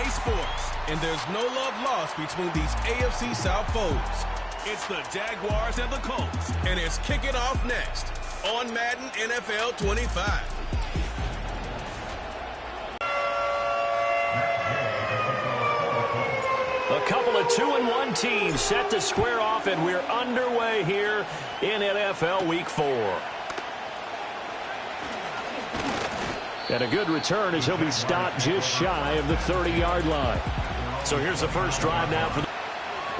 sports, and there's no love lost between these AFC South foes. It's the Jaguars and the Colts, and it's kicking off next on Madden NFL 25. A couple of 2-1 teams set to square off, and we're underway here in NFL Week 4. And a good return as he'll be stopped just shy of the 30-yard line. So here's the first drive now for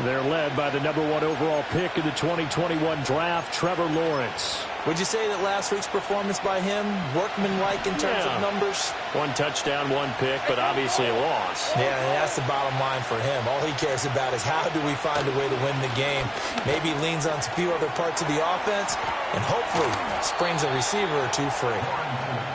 they're led by the number 1 overall pick in the 2021 draft, Trevor Lawrence. Would you say that last week's performance by him, workmanlike in terms of numbers? 1 touchdown, 1 pick, but obviously a loss. Yeah, and that's the bottom line for him. All he cares about is how do we find a way to win the game. Maybe leans on a few other parts of the offense, and hopefully springs a receiver or two free.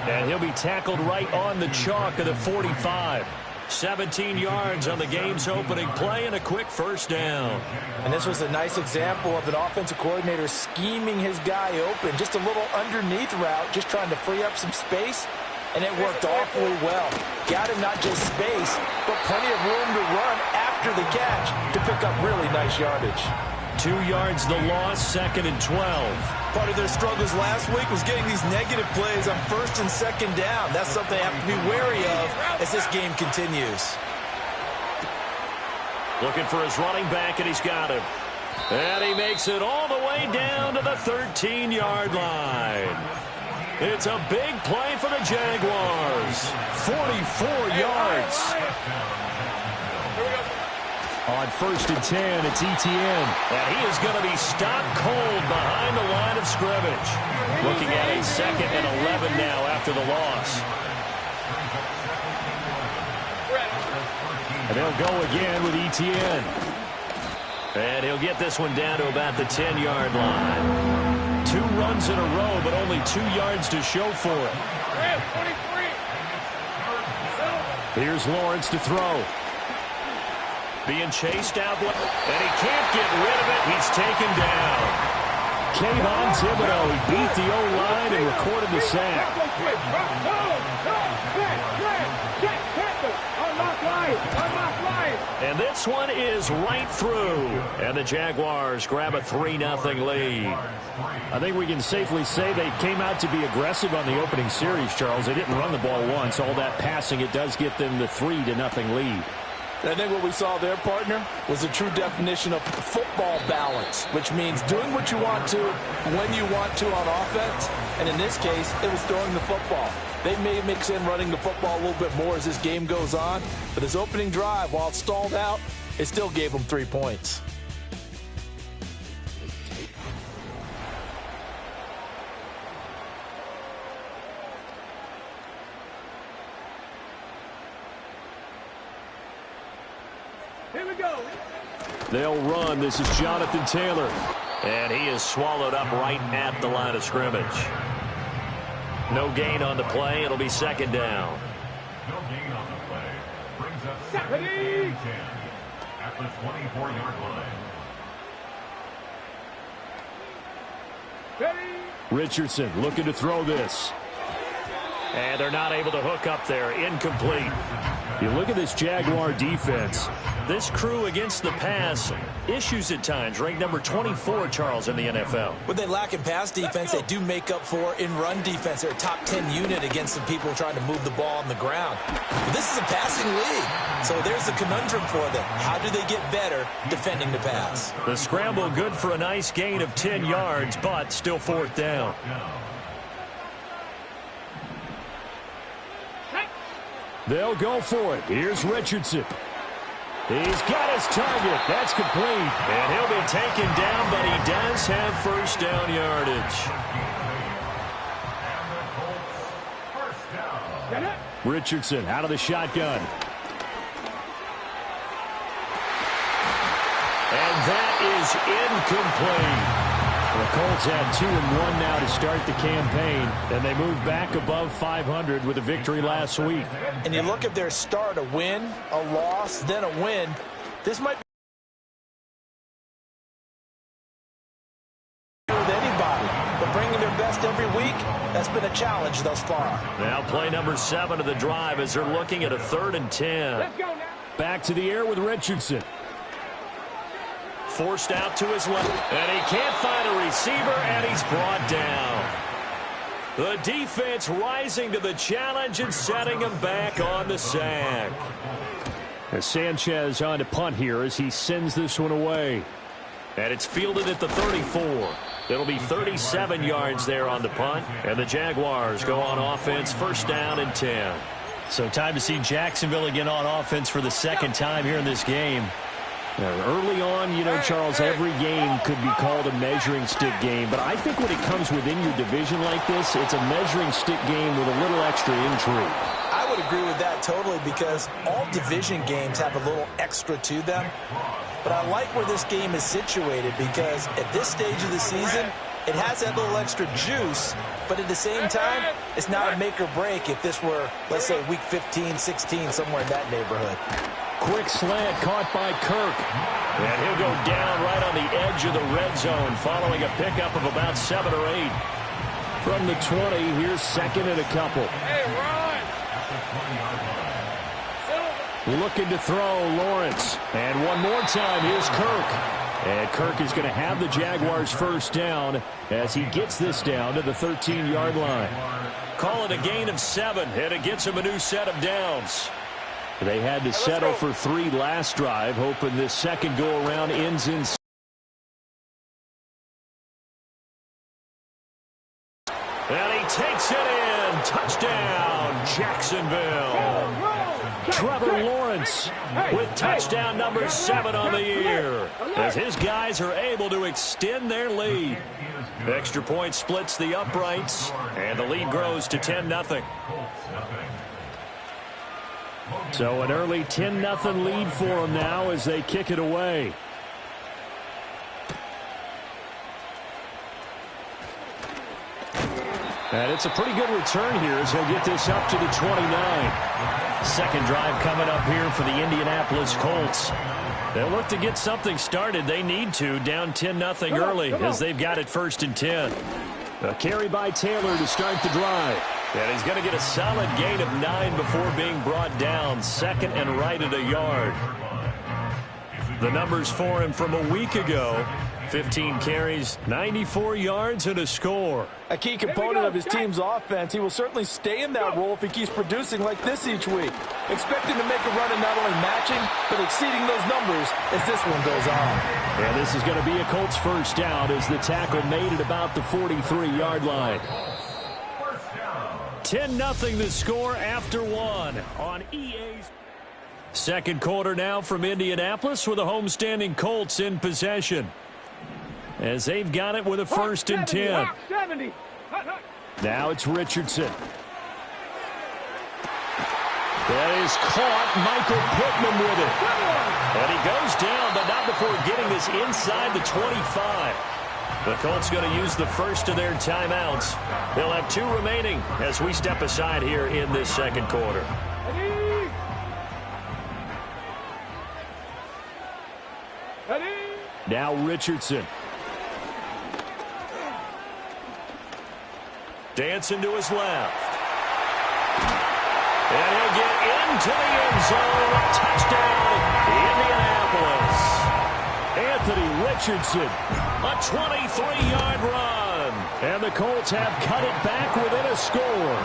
And he'll be tackled right on the chalk of the 45. 17 yards on the game's opening play and a quick first down. And this was a nice example of an offensive coordinator scheming his guy open. Just a little underneath route, just trying to free up some space, and it worked awfully well. Got him not just space, but plenty of room to run after the catch to pick up really nice yardage. 2 yards the loss, 2nd and 12. Part of their struggles last week was getting these negative plays on 1st and 2nd down. That's something they have to be wary of as this game continues. Looking for his running back, and he's got him. And he makes it all the way down to the 13-yard line. It's a big play for the Jaguars. 44 yards. On 1st and 10, it's ETN. And he is going to be stopped cold behind the line of scrimmage. Looking at a 2nd and 11 now after the loss. And they'll go again with ETN. And he'll get this one down to about the 10-yard line. 2 runs in a row, but only 2 yards to show for it. Here's Lawrence to throw. Being chased out, and he can't get rid of it. He's taken down. Kayvon Thibodeau, he beat the O-line and recorded the sack. And this one is right through. And the Jaguars grab a 3-0 lead. I think we can safely say they came out to be aggressive on the opening series, Charles. They didn't run the ball once. All that passing, it does get them the 3-0 lead. I think what we saw there, partner, was a true definition of football balance, which means doing what you want to, when you want to on offense. And in this case, it was throwing the football. They may mix in running the football a little bit more as this game goes on, but this opening drive, while it stalled out, it still gave them 3 points. Here we go. They'll run. This is Jonathan Taylor. And he is swallowed up right at the line of scrimmage. No gain on the play. It'll be 2nd down. No gain on the play. Brings up 2nd and 10 at the 24-yard line. Richardson looking to throw this. And they're not able to hook up there. Incomplete. You look at this Jaguar defense. This crew against the pass, issues at times. Ranked number 24, Charles, in the NFL. What they lack in pass defense, they do make up for in run defense. They're a top 10 unit against the people trying to move the ball on the ground. But this is a passing league, so there's a conundrum for them. How do they get better defending the pass? The scramble good for a nice gain of 10 yards, but still 4th down. They'll go for it. Here's Richardson. He's got his target. That's complete. And he'll be taken down, but he does have 1st down yardage. Richardson out of the shotgun. And that is incomplete. The Colts had 2-1 now to start the campaign, and they moved back above 500 with a victory last week. And you look at their start, a win, a loss, then a win. This might be with anybody, but bringing their best every week, that's been a challenge thus far. Now play number 7 of the drive as they're looking at a 3rd and 10. Let's go now. Back to the air with Richardson. Forced out to his left. And he can't find a receiver, and he's brought down. The defense rising to the challenge and setting him back on the sack. As Sanchez on to punt here as he sends this one away. And it's fielded at the 34. It'll be 37 yards there on the punt. And the Jaguars go on offense, first down and 10. So time to see Jacksonville again on offense for the second time here in this game. Early on, you know, Charles, every game could be called a measuring stick game. But I think when it comes within your division like this, it's a measuring stick game with a little extra intrigue. I would agree with that totally because all division games have a little extra to them. But I like where this game is situated because at this stage of the season, it has that little extra juice, but at the same time, it's not a make or break if this were, let's say, week 15, 16, somewhere in that neighborhood. Quick slant caught by Kirk. And he'll go down right on the edge of the red zone following a pickup of about 7 or 8. From the 20, here's second and a couple. Hey, run! Looking to throw, Lawrence. And one more time, here's Kirk. And Kirk is going to have the Jaguars first down as he gets this down to the 13-yard line. Call it a gain of 7, and it gets him a new set of downs. They had to settle for 3 last drive, hoping this second go-around ends in. And he takes it in. Touchdown, Jacksonville. Trevor Lawrence with touchdown number 7 on the year as his guys are able to extend their lead. Extra point splits the uprights, and the lead grows to 10-0. So an early 10-0 lead for them now as they kick it away. And it's a pretty good return here as he'll get this up to the 29. Second drive coming up here for the Indianapolis Colts. They'll look to get something started. They need to, down 10-0 early as they've got it first and 10. A carry by Taylor to start the drive. And he's going to get a solid gain of 9 before being brought down. Second and right at a yard. The numbers for him from a week ago. 15 carries, 94 yards, and a score. A key component of his team's offense. He will certainly stay in that role if he keeps producing like this each week. Expecting to make a run and not only matching, but exceeding those numbers as this one goes on. And this is going to be a Colts first down as the tackle made at about the 43-yard line. 10-0 the score after 1 on EA's. Second quarter now from Indianapolis with the homestanding Colts in possession. As they've got it with a first and 10. Now it's Richardson. That is caught. Michael Pittman with it. And he goes down, but not before getting this inside the 25. The Colts going to use the first of their timeouts. They'll have 2 remaining as we step aside here in this second quarter. Now Richardson. Dancing to his left. And he'll get into the end zone. Touchdown, Indianapolis. Anthony Richardson, a 23-yard run. And the Colts have cut it back within a score.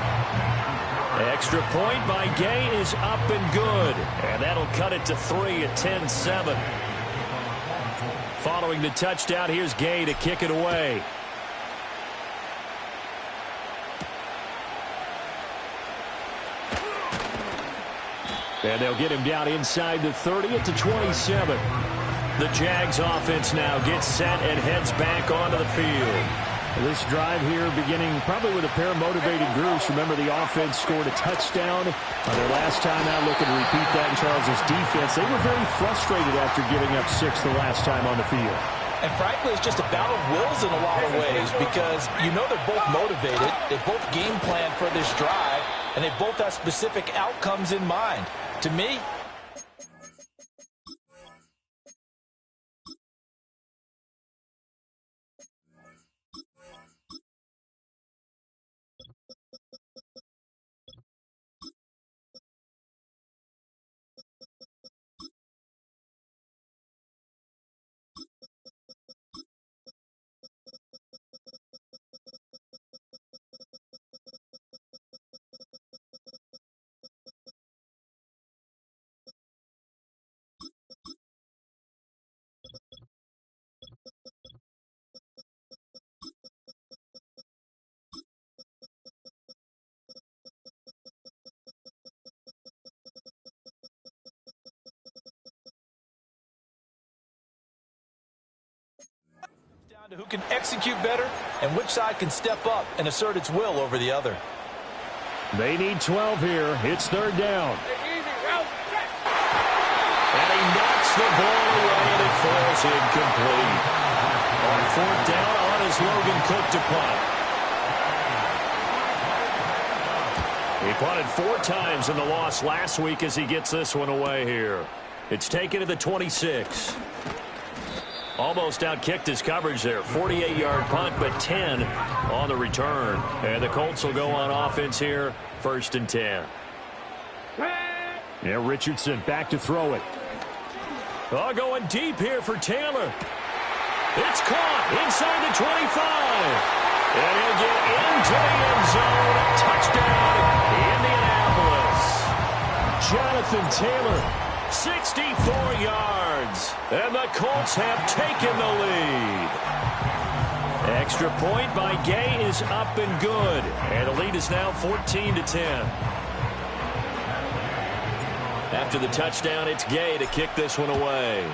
Extra point by Gay is up and good. And that'll cut it to 3 at 10-7. Following the touchdown, here's Gay to kick it away. And they'll get him down inside the 30 at the 27. The Jags offense now gets set and heads back onto the field. This drive here beginning probably with a pair of motivated groups. Remember, the offense scored a touchdown on their last time out. Looking to repeat that in Charles's defense. They were very frustrated after giving up 6 the last time on the field. And frankly, it's just a battle of wills in a lot of ways because you know they're both motivated. They both game plan for this drive, and they both have specific outcomes in mind. To me, Who can execute better and which side can step up and assert its will over the other. They need 12 here. It's third down. And he knocks the ball away, and it falls incomplete. On fourth down, on is Logan Cook to punt. He punted 4 times in the loss last week as he gets this one away here. It's taken to the 26. Almost outkicked his coverage there. 48-yard punt, but 10 on the return. And the Colts will go on offense here, 1st and 10. Yeah, Richardson back to throw it. Oh, going deep here for Taylor. It's caught inside the 25. And he'll get into the end zone. Touchdown, Indianapolis. Jonathan Taylor, 64 yards. And the Colts have taken the lead. Extra point by Gay is up and good. And the lead is now 14-10. After the touchdown, it's Gay to kick this one away.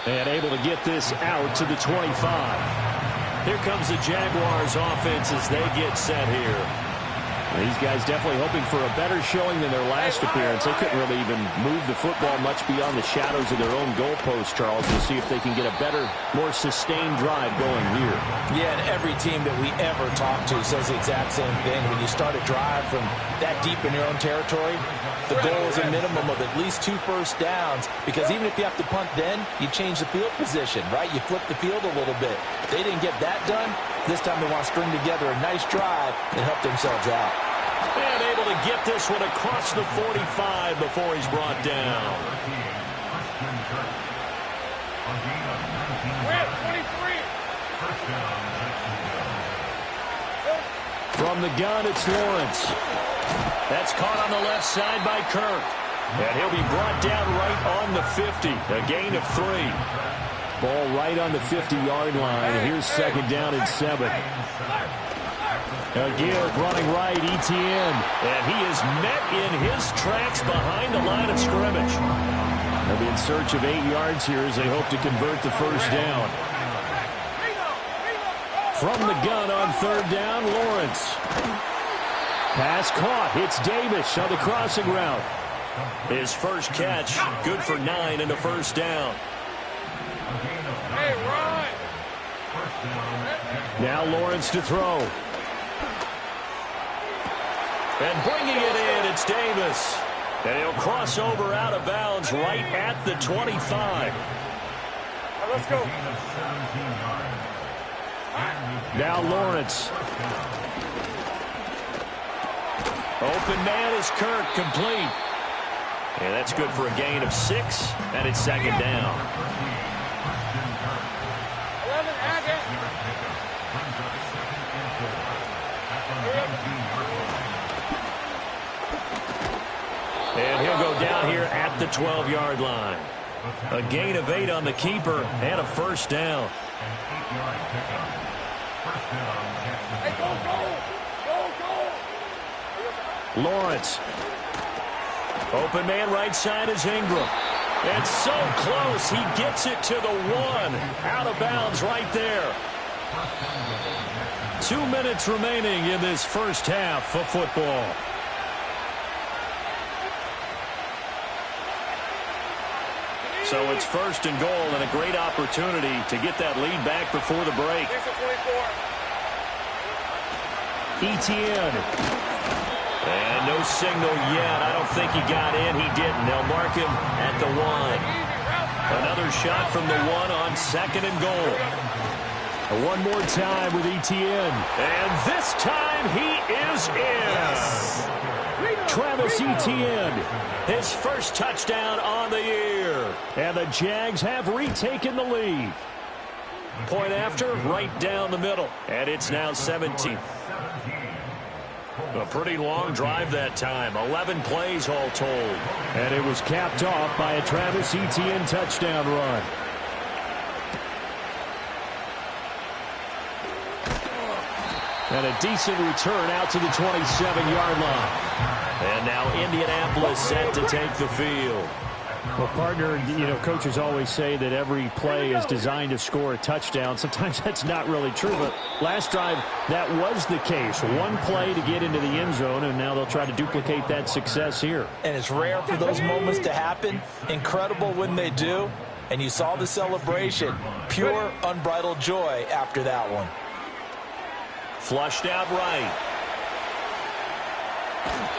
And able to get this out to the 25. Here comes the Jaguars offense as they get set here. These guys definitely hoping for a better showing than their last appearance. They couldn't really even move the football much beyond the shadows of their own goalpost, Charles. We'll see if they can get a better, more sustained drive going here. Yeah, and every team that we ever talk to says the exact same thing. When you start a drive from that deep in your own territory, the goal is a minimum of at least 2 first downs, because even if you have to punt then, you change the field position, right? You flip the field a little bit. They didn't get that done. This time they want to string together a nice drive and help themselves out. And able to get this one across the 45 before he's brought down. From the gun, it's Lawrence. That's caught on the left side by Kirk. And he'll be brought down right on the 50. A gain of 3. Ball right on the 50-yard line. Here's 2nd down and 7. Again, running right, ETN. And he is met in his tracks behind the line of scrimmage. They'll be in search of 8 yards here as they hope to convert the first down. From the gun on 3rd down, Lawrence. Pass caught. It's Davis on the crossing route. His first catch, good for 9 and a first down. Now Lawrence to throw. And bringing it in, it's Davis. And he'll cross over out of bounds right at the 25. Let's go. Now Lawrence. Open man is Kirk, complete. And that's good for a gain of 6, and it's 2nd down. 11, and he'll go down here at the 12-yard line. A gain of 8 on the keeper and a first down. Hey, go, go. Lawrence. Open man right side is Ingram. It's so close. He gets it to the 1. Out of bounds right there. 2 minutes remaining in this first half of football. So it's 1st and goal and a great opportunity to get that lead back before the break. ETN. And no signal yet. I don't think he got in. He didn't. They'll mark him at the 1. Another shot from the 1 on 2nd and goal. One more time with ETN. And this time he is in. Yes. Travis Etienne, his first touchdown on the year. And the Jags have retaken the lead. Point after, right down the middle. And it's now 17. A pretty long drive that time. 11 plays all told. And it was capped off by a Travis Etienne touchdown run. And a decent return out to the 27-yard line. And now Indianapolis set to take the field. Well, partner, coaches always say that every play is designed to score a touchdown. Sometimes that's not really true, but last drive, that was the case. One play to get into the end zone, and now they'll try to duplicate that success here. And it's rare for those moments to happen. Incredible when they do. And you saw the celebration. Pure, unbridled joy after that one. Flushed out right.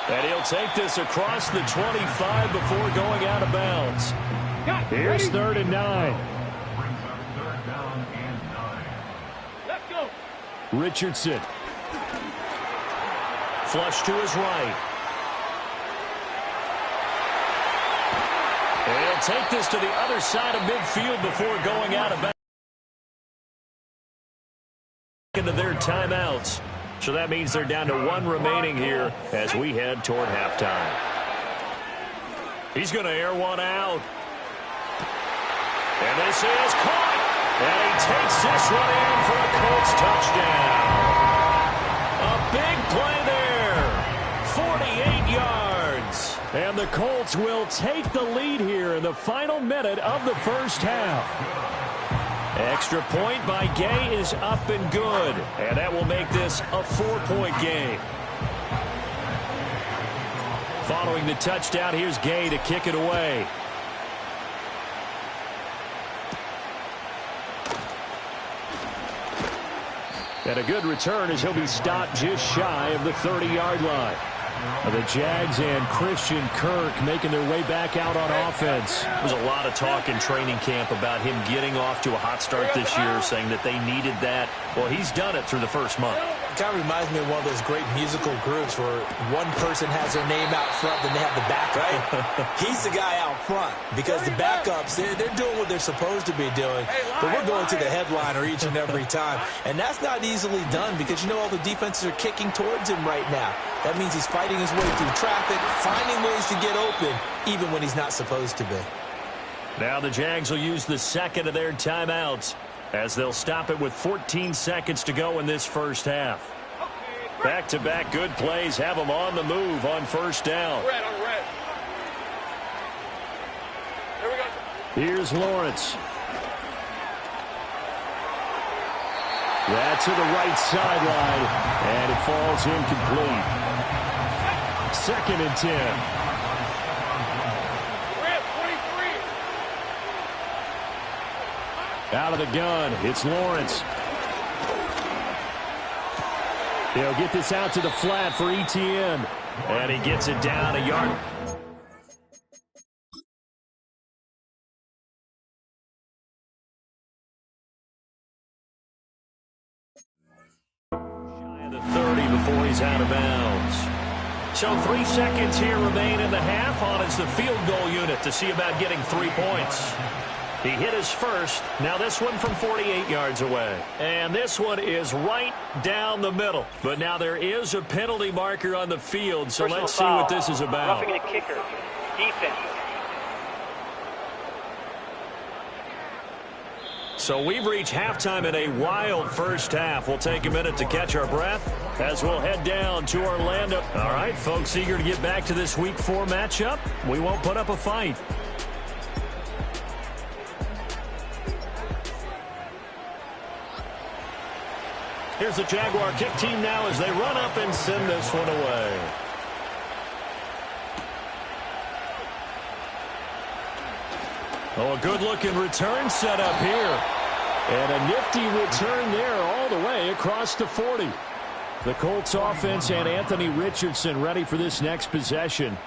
And he'll take this across the 25 before going out of bounds. Here's 3rd and 9. Let's go. Richardson. Flush to his right. And he'll take this to the other side of midfield before going out of bounds. Into their timeouts. So that means they're down to 1 remaining here as we head toward halftime. He's going to air one out. And this is caught. And he takes this one in for a Colts touchdown. A big play there. 48 yards. And the Colts will take the lead here in the final minute of the first half. Extra point by Gay is up and good. And that will make this a 4-point game. Following the touchdown, here's Gay to kick it away. And a good return as he'll be stopped just shy of the 30-yard line. The Jags and Christian Kirk making their way back out on offense. There's a lot of talk in training camp about him getting off to a hot start this year, saying that they needed that. Well, he's done it through the first month. It kind of reminds me of one of those great musical groups where one person has their name out front, then they have the backup. Right? He's the guy out front because the backups, they're doing what they're supposed to be doing. But we're going to the headliner each and every time. And that's not easily done because, all the defenses are kicking towards him right now. That means he's fighting his way through traffic, finding ways to get open, even when he's not supposed to be. Now the Jags will use the second of their timeouts as they'll stop it with 14 seconds to go in this first half. Back-to-back good plays have them on the move on first down. Red on red. There we go. Here's Lawrence. That to the right sideline, and it falls incomplete. 2nd and 10. Red 23. Out of the gun, it's Lawrence. He'll get this out to the flat for ETN. And he gets it down a yard. Shy of the 30 before he's out of bounds. So 3 seconds here remain in the half on as the field goal unit to see about getting 3 points. He hit his first. Now this one from 48 yards away. And this one is right down the middle. But now there is a penalty marker on the field, so let's see what this is about. Roughing the kicker. Defense. So we've reached halftime in a wild first half. We'll take a minute to catch our breath as we'll head down to Orlando. All right, folks, eager to get back to this Week 4 matchup. We won't put up a fight. Here's the Jaguar kick team now as they run up and send this one away. Oh, a good-looking return set up here. And a nifty return there all the way across the 40. The Colts offense and Anthony Richardson ready for this next possession.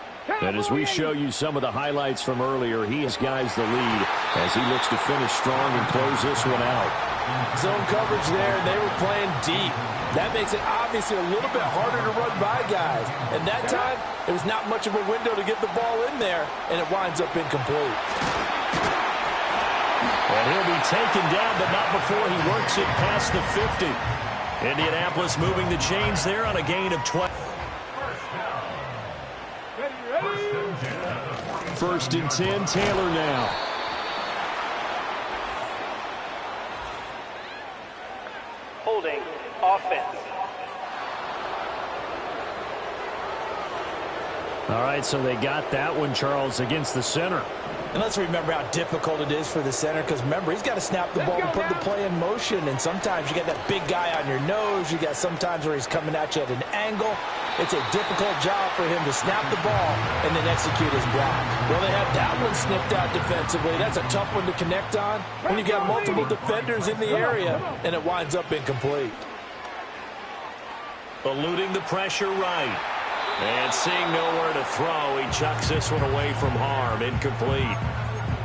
And as we show you some of the highlights from earlier, he has guys the lead as he looks to finish strong and close this one out. Zone coverage there, and they were playing deep. That makes it obviously a little bit harder to run by guys. And that time, there was not much of a window to get the ball in there, and it winds up incomplete. And he'll be taken down, but not before he works it past the 50. Indianapolis moving the chains there on a gain of 12. First and 10, Taylor now. Holding. Offense. All right, so they got that one, Charles, against the center. And let's remember how difficult it is for the center, because remember, he's got to snap the ball and put the play in motion. And sometimes you got that big guy on your nose. You got sometimes where he's coming at you at an angle. It's a difficult job for him to snap the ball and then execute his block. Well, they had that one snipped out defensively. That's a tough one to connect on when you got multiple defenders in the area, and it winds up incomplete. Eluding the pressure right. And seeing nowhere to throw, he chucks this one away from harm. Incomplete.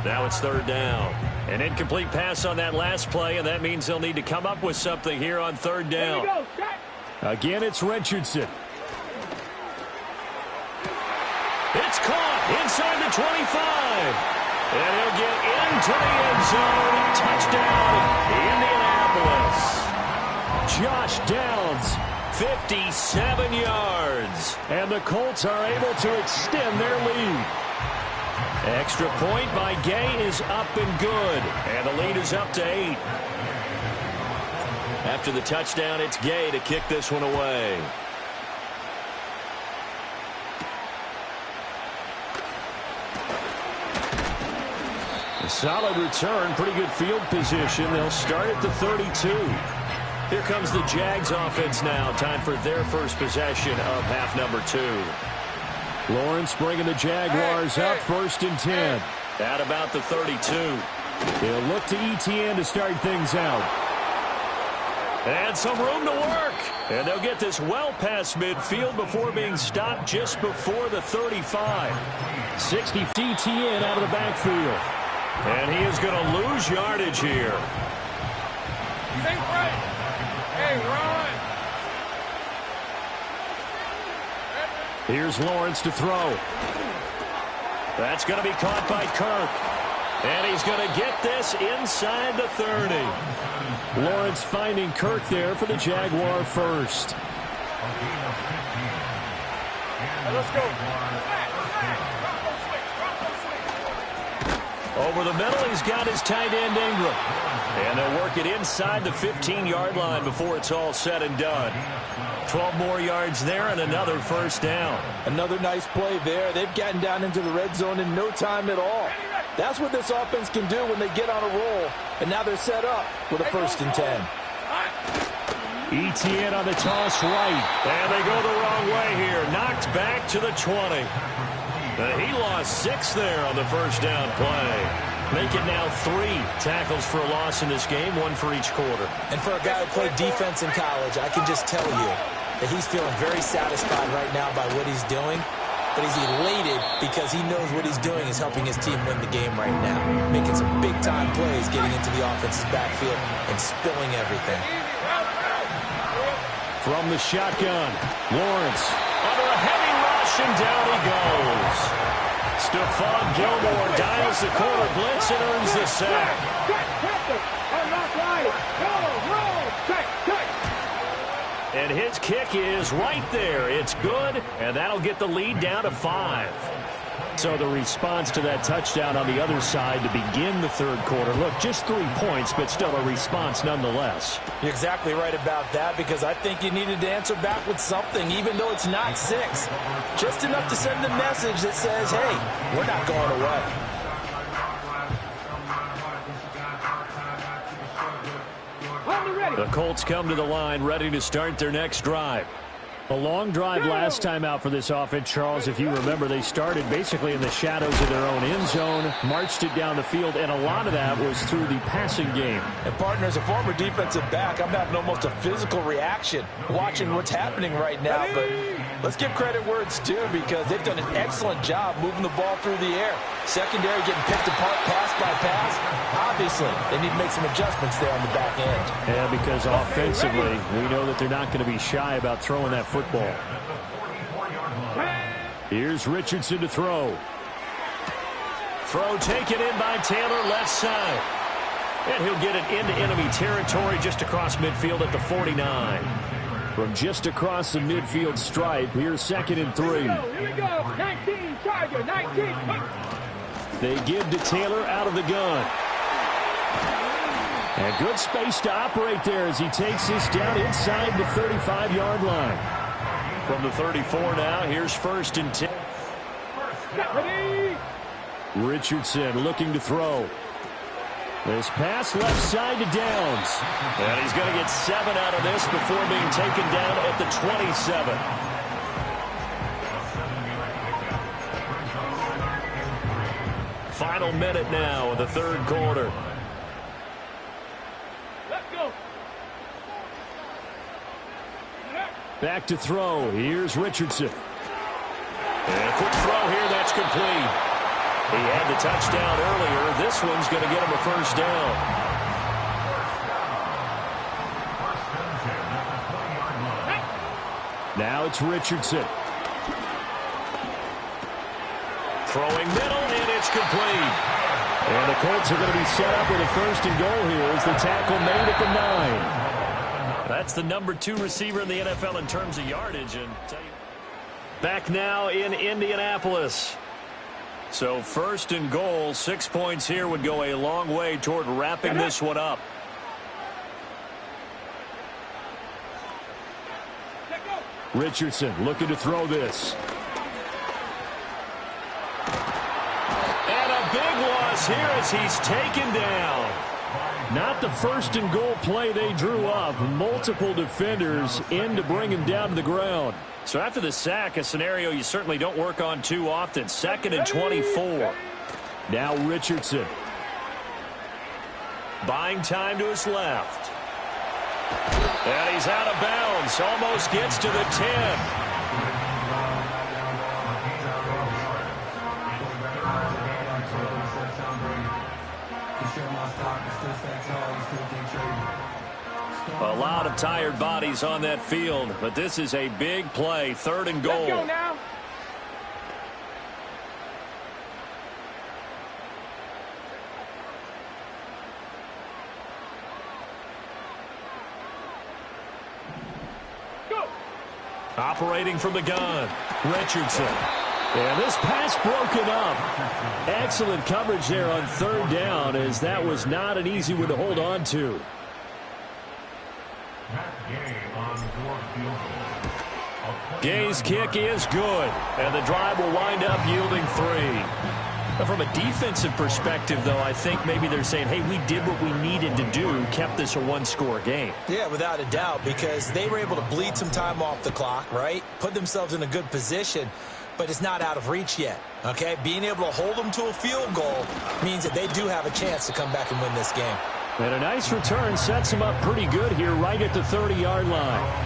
Now it's third down. An incomplete pass on that last play, and that means they'll need to come up with something here on third down. Again, it's Richardson. It's caught inside the 25. And he'll get into the end zone. Touchdown, Indianapolis. Josh Downs. 57 yards. And the Colts are able to extend their lead. Extra point by Gay is up and good. And the lead is up to 8. After the touchdown, it's Gay to kick this one away. A solid return, pretty good field position. They'll start at the 32. Here comes the Jags offense now. Time for their first possession of half number 2. Lawrence bringing the Jaguars up, 1st and 10. At about the 32. They'll look to ETN to start things out. And some room to work. And they'll get this well past midfield before being stopped just before the 35. 60 ETN out of the backfield. And he is going to lose yardage here. Think right. Hey, Ron. Here's Lawrence to throw. That's going to be caught by Kirk. And he's going to get this inside the 30. Lawrence finding Kirk there for the Jaguar first. Let's go. Over the middle, he's got his tight end, Ingram. And they'll work it inside the 15-yard line before it's all said and done. 12 more yards there and another first down. Another nice play there. They've gotten down into the red zone in no time at all. That's what this offense can do when they get on a roll. And now they're set up with a 1st and 10. ETN on the toss right. And they go the wrong way here. Knocked back to the 20. He lost 6 there on the first down play. Make it now 3 tackles for a loss in this game, 1 for each quarter. And for a guy who played defense in college, I can just tell you that he's feeling very satisfied right now by what he's doing. But he's elated because he knows what he's doing is helping his team win the game right now. Making some big-time plays, getting into the offense's backfield and spilling everything. From the shotgun, Lawrence. Under a heavy rush, and down he goes. Stephon Gilmore dials the corner blitz and earns the sack. And his kick is right there. It's good, and that'll get the lead down to 5. So the response to that touchdown on the other side to begin the third quarter. Look, just 3 points, but still a response nonetheless. You're exactly right about that, because I think you needed to answer back with something, even though it's not 6. Just enough to send a message that says, hey, we're not going away. The Colts come to the line, ready to start their next drive. A long drive last time out for this offense, Charles. If you remember, they started basically in the shadows of their own end zone, marched it down the field, and a lot of that was through the passing game. And, partner, as a former defensive back, I'm having almost a physical reaction watching what's happening right now. But let's give credit where it's due, because they've done an excellent job moving the ball through the air. Secondary getting picked apart pass by pass. Obviously, they need to make some adjustments there on the back end. Yeah, because offensively, we know that they're not going to be shy about throwing that football. Here's Richardson to throw. Throw taken in by Taylor, left side. And he'll get it into enemy territory just across midfield at the 49. From just across the midfield stripe, here's 2nd and 3. Here we go. 19, Charger, 19. They give to Taylor out of the gun. And good space to operate there as he takes this down inside the 35-yard line. From the 34 now, here's 1st and 10. Richardson looking to throw. This pass left side to Downs. And he's going to get 7 out of this before being taken down at the 27. Final minute now of the third quarter. Let's go. Back to throw. Here's Richardson. And a quick throw here. That's complete. He had the touchdown earlier. This one's going to get him a first down. Now it's Richardson. Throwing middle, and it's complete. And the Colts are going to be set up with a first and goal here as the tackle made at the 9. That's the number 2 receiver in the NFL in terms of yardage. And back now in Indianapolis. So first and goal, 6 points here would go a long way toward wrapping this one up. Richardson looking to throw this. And a big loss here as he's taken down. Not the first and goal play they drew up. Multiple defenders in to bring him down to the ground. So after the sack, a scenario you certainly don't work on too often. 2nd and 24. Now Richardson. Buying time to his left. And he's out of bounds. Almost gets to the 10. A lot of tired bodies on that field, but this is a big play. 3rd and goal. Let's go now. Go. Operating from the gun, Richardson. And this pass broken up. Excellent coverage there on 3rd down, as that was not an easy one to hold on to. Gay's kick is good, and the drive will wind up yielding 3. Now, from a defensive perspective, though, I think maybe they're saying, hey, we did what we needed to do, kept this a 1-score game. Yeah, without a doubt, because they were able to bleed some time off the clock, right? Put themselves in a good position, but it's not out of reach yet, okay? Being able to hold them to a field goal means that they do have a chance to come back and win this game. And a nice return sets him up pretty good here right at the 30-yard line.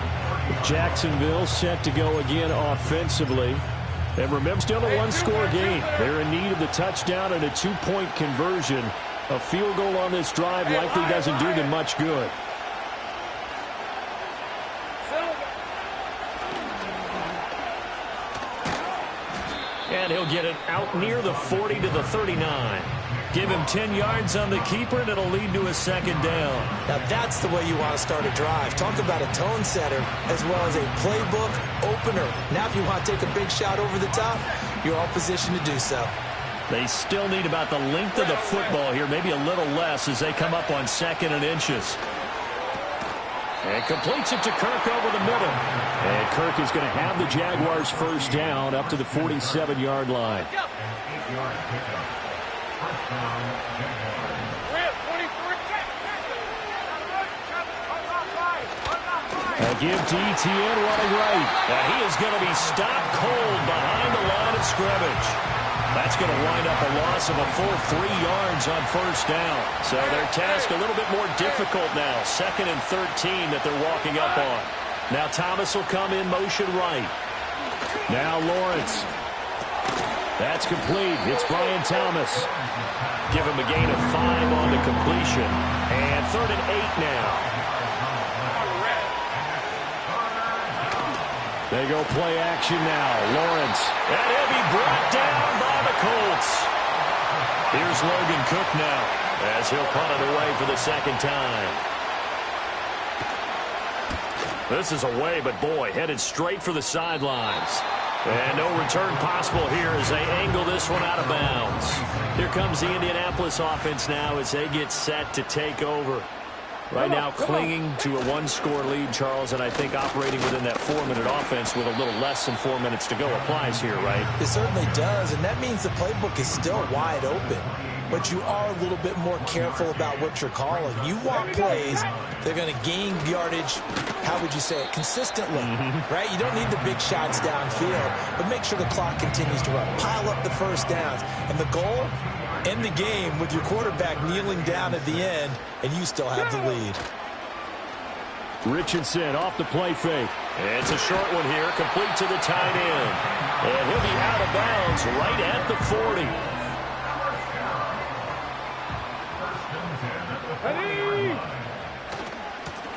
Jacksonville set to go again offensively. And remember, still a 1-score game. They're in need of the touchdown and a 2-point conversion. A field goal on this drive likely doesn't do them much good. And he'll get it out near the 40 to the 39. Give him 10 yards on the keeper, and it'll lead to a 2nd down. Now that's the way you want to start a drive. Talk about a tone setter as well as a playbook opener. Now if you want to take a big shot over the top, you're all positioned to do so. They still need about the length of the football here, maybe a little less as they come up on 2nd and inches. And completes it to Kirk over the middle. And Kirk is going to have the Jaguars first down up to the 47-yard line. A give to ETN running right. Now he is going to be stopped cold behind the line of scrimmage. That's going to wind up a loss of a full 3 yards on first down. So their task a little bit more difficult now. 2nd and 13 that they're walking up on. Now Thomas will come in motion right. Now Lawrence. That's complete. It's Brian Thomas. Give him a gain of 5 on the completion. And 3rd and 8 now. They go play action now. Lawrence. And he'll be brought down by the Colts. Here's Logan Cook now as he'll punt it away for the 2nd time. This is away, but boy, headed straight for the sidelines. And no return possible here as they angle this one out of bounds. Here comes the Indianapolis offense now as they get set to take over. Right now clinging to a one-score lead, Charles, and I think operating within that 4-minute offense with a little less than 4 minutes to go applies here, right? It certainly does, and that means the playbook is still wide open. But you are a little bit more careful about what you're calling. You want plays that are going to gain yardage, how would you say it, consistently, right? You don't need the big shots downfield, but make sure the clock continues to run. Pile up the first downs. And the goal, end the game with your quarterback kneeling down at the end, and you still have the lead. Richardson off the play fake. It's a short one here, complete to the tight end. And he'll be out of bounds right at the 40.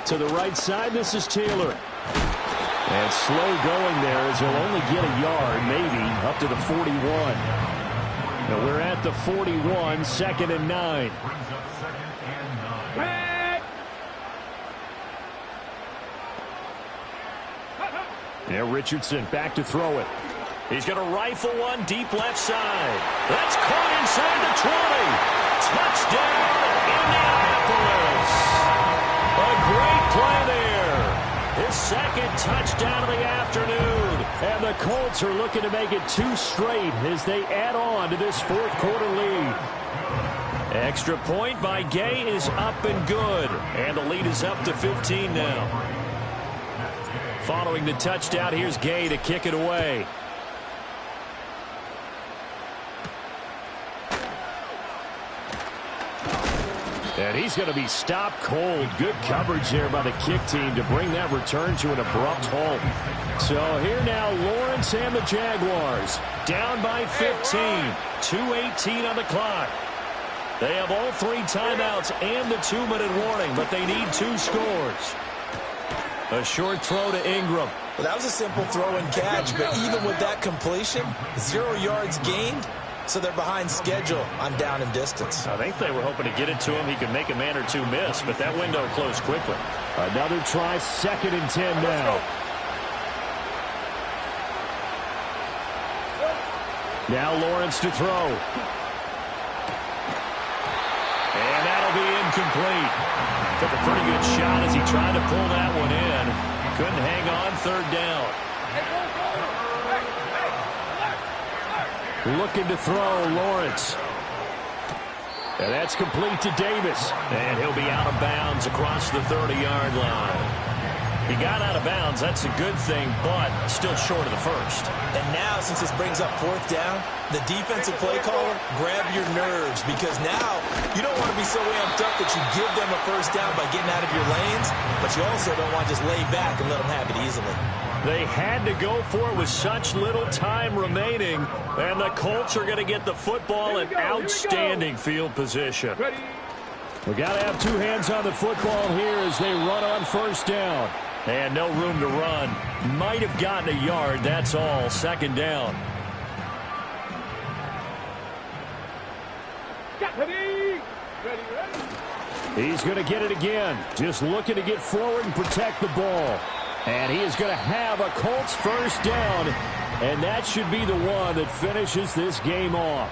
To the right side, this is Taylor. And slow going there as he'll only get a yard, maybe, up to the 41. Now we're at the 41, 2nd and 9. Yeah, Richardson back to throw it. He's going to rifle one deep left side. That's caught inside the 20. Touchdown, Indianapolis. A great play there. His second touchdown of the afternoon. And the Colts are looking to make it 2 straight as they add on to this 4th quarter lead. Extra point by Gay is up and good. And the lead is up to 15 now. Following the touchdown, here's Gay to kick it away. And he's going to be stopped cold. Good coverage there by the kick team to bring that return to an abrupt halt. So here now, Lawrence and the Jaguars down by 15. 2:18 on the clock. They have all 3 timeouts and the 2-minute warning, but they need 2 scores. A short throw to Ingram. Well, that was a simple throw and catch, but even with that completion, 0 yards gained. So they're behind schedule on down and distance. I think they were hoping to get it to him. He could make a man or 2 miss, but that window closed quickly. Another try, 2nd and 10 now. Now Lawrence to throw. And that'll be incomplete. Took a pretty good shot as he tried to pull that one in. Couldn't hang on, 3rd down. Looking to throw, Lawrence. And that's complete to Davis. And he'll be out of bounds across the 30-yard line. He got out of bounds. That's a good thing, but still short of the first. And now, since this brings up 4th down, the defensive play caller, grab your nerves, because now you don't want to be so amped up that you give them a first down by getting out of your lanes, but you also don't want to just lay back and let them have it easily. They had to go for it with such little time remaining, and the Colts are going to get the football in outstanding field position. We got to have 2 hands on the football here as they run on 1st down. And no room to run. Might have gotten a yard, that's all. 2nd down. He's going to get it again. Just looking to get forward and protect the ball. And he is going to have a Colts 1st down. And that should be the one that finishes this game off.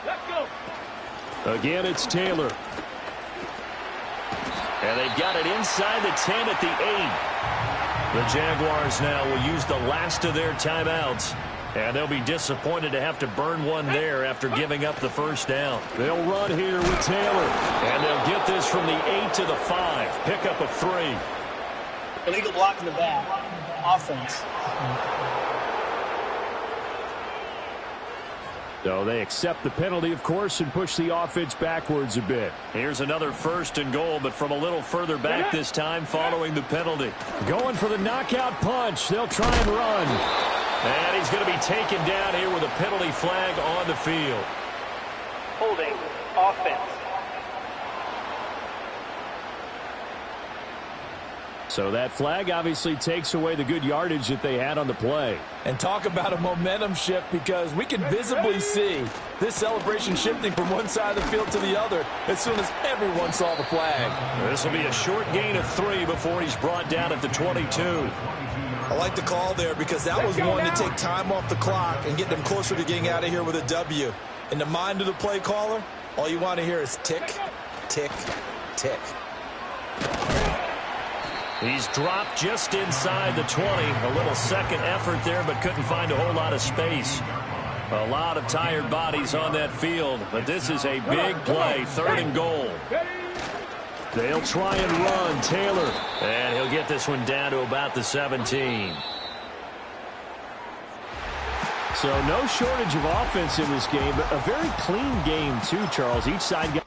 Let's go. Again, it's Taylor. And they've got it inside the 10 at the 8. The Jaguars now will use the last of their timeouts. And they'll be disappointed to have to burn one there after giving up the 1st down. They'll run here with Taylor. And they'll get this from the 8 to the 5. Pickup of 3. Illegal block in the back. Offense. So they accept the penalty, of course, and push the offense backwards a bit. Here's another 1st and goal, but from a little further back this time following the penalty. Going for the knockout punch. They'll try and run. And he's going to be taken down here with a penalty flag on the field. Holding. Offense. So that flag obviously takes away the good yardage that they had on the play. And talk about a momentum shift, because we can visibly see this celebration shifting from one side of the field to the other as soon as everyone saw the flag. This will be a short gain of 3 before he's brought down at the 22. I like the call there, because that was one to take time off the clock and get them closer to getting out of here with a W. In the mind of the play caller, all you want to hear is tick, tick, tick, tick. He's dropped just inside the 20. A little second effort there, but couldn't find a whole lot of space. A lot of tired bodies on that field, but this is a big play, 3rd and goal. They'll try and run. Taylor. And he'll get this one down to about the 17. So no shortage of offense in this game, but a very clean game too, Charles. Each side getting